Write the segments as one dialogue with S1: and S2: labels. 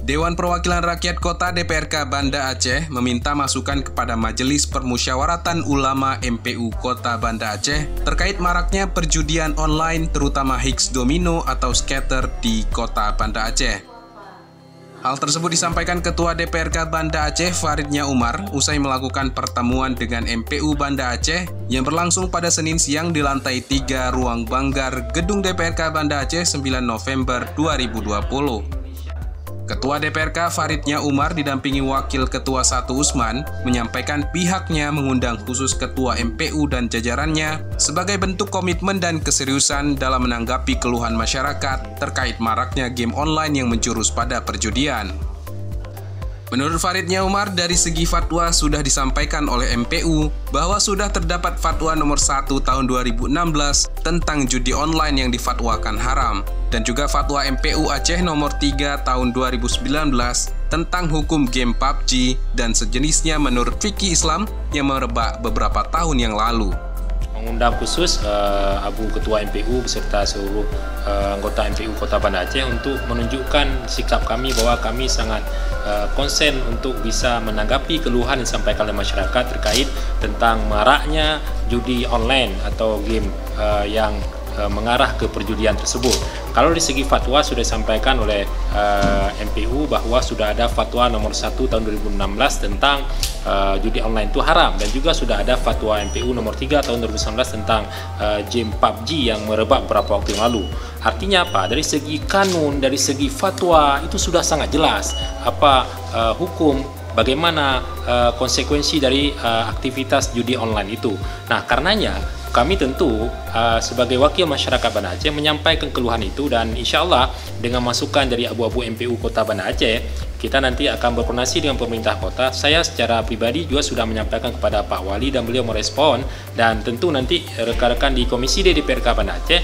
S1: Dewan Perwakilan Rakyat Kota DPRK Banda Aceh meminta masukan kepada Majelis Permusyawaratan Ulama MPU Kota Banda Aceh terkait maraknya perjudian online terutama Hicks Domino atau Scatter di Kota Banda Aceh. Hal tersebut disampaikan Ketua DPRK Banda Aceh Faridnya Umar usai melakukan pertemuan dengan MPU Banda Aceh yang berlangsung pada Senin siang di lantai 3 Ruang Banggar Gedung DPRK Banda Aceh 9 November 2020. Ketua DPRK Faridnya Umar didampingi Wakil Ketua 1 Usman menyampaikan pihaknya mengundang khusus Ketua MPU dan jajarannya sebagai bentuk komitmen dan keseriusan dalam menanggapi keluhan masyarakat terkait maraknya game online yang menjurus pada perjudian. Menurut Faridnya Umar, dari segi fatwa sudah disampaikan oleh MPU bahwa sudah terdapat fatwa nomor 1 tahun 2016 tentang judi online yang difatwakan haram, dan juga fatwa MPU Aceh nomor 3 tahun 2019 tentang hukum game PUBG dan sejenisnya menurut fikih Islam yang merebak beberapa tahun yang lalu.
S2: Mengundang khusus Abu Ketua MPU beserta seluruh anggota MPU Kota Banda Aceh untuk menunjukkan sikap kami bahwa kami sangat konsen untuk bisa menanggapi keluhan yang disampaikan oleh masyarakat terkait tentang maraknya judi online atau game yang mengarah ke perjudian tersebut. Kalau di segi fatwa sudah disampaikan oleh MPU bahwa sudah ada fatwa nomor 1 tahun 2016 tentang judi online itu haram, dan juga sudah ada fatwa MPU nomor 3 tahun 2019 tentang game PUBG yang merebak beberapa waktu yang lalu. Artinya apa? Dari segi kanun, dari segi fatwa itu sudah sangat jelas apa hukum, bagaimana konsekuensi dari aktivitas judi online itu. Nah, karenanya kami tentu sebagai wakil masyarakat Banda Aceh menyampaikan keluhan itu, dan insya Allah dengan masukan dari abu-abu MPU Kota Banda Aceh, kita nanti akan berkoordinasi dengan pemerintah kota. Saya secara pribadi juga sudah menyampaikan kepada Pak Wali dan beliau merespon, dan tentu nanti rekan-rekan di Komisi D DPRK Banda Aceh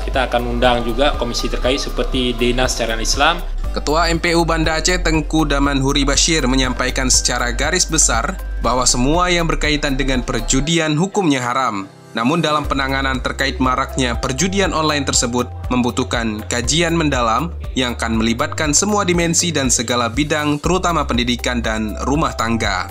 S2: kita akan undang juga komisi terkait seperti Dinas Syariat Islam.
S1: Ketua MPU Banda Aceh Tengku Damanhuri Bashir menyampaikan secara garis besar bahwa semua yang berkaitan dengan perjudian hukumnya haram. Namun dalam penanganan terkait maraknya perjudian online tersebut membutuhkan kajian mendalam yang akan melibatkan semua dimensi dan segala bidang terutama pendidikan dan rumah tangga.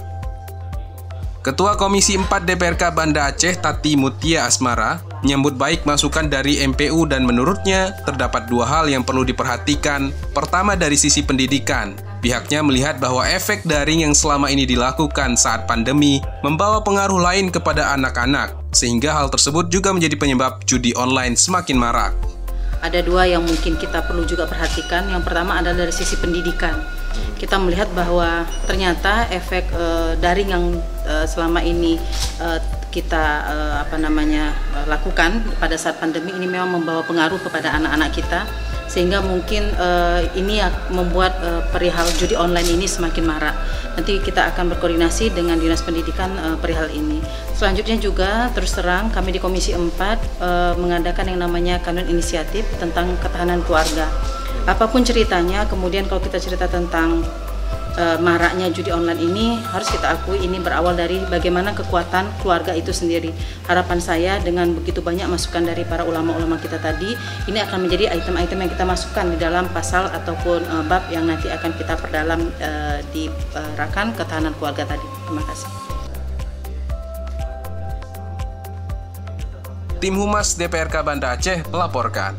S1: Ketua Komisi 4 DPRK Banda Aceh Tati Mutia Asmara menyambut baik masukan dari MPU, dan menurutnya terdapat dua hal yang perlu diperhatikan. Pertama, dari sisi pendidikan. Pihaknya melihat bahwa efek daring yang selama ini dilakukan saat pandemi membawa pengaruh lain kepada anak-anak, sehingga hal tersebut juga menjadi penyebab judi online semakin marak.
S3: Ada dua yang mungkin kita perlu juga perhatikan. Yang pertama adalah dari sisi pendidikan. Kita melihat bahwa ternyata efek daring yang selama ini kita lakukan pada saat pandemi ini memang membawa pengaruh kepada anak-anak kita, sehingga mungkin ini membuat perihal judi online ini semakin marak. Nanti kita akan berkoordinasi dengan Dinas Pendidikan perihal ini. Selanjutnya juga terus terang kami di Komisi 4 mengadakan yang namanya kanun inisiatif tentang ketahanan keluarga. Apapun ceritanya, kemudian kalau kita cerita tentang maraknya judi online ini, harus kita akui ini berawal dari bagaimana kekuatan keluarga itu sendiri. Harapan saya dengan begitu banyak masukan dari para ulama-ulama kita tadi, ini akan menjadi item-item yang kita masukkan di dalam pasal ataupun bab yang nanti akan kita perdalam di rakan ketahanan keluarga tadi. Terima kasih.
S1: Tim Humas DPRK Banda Aceh melaporkan.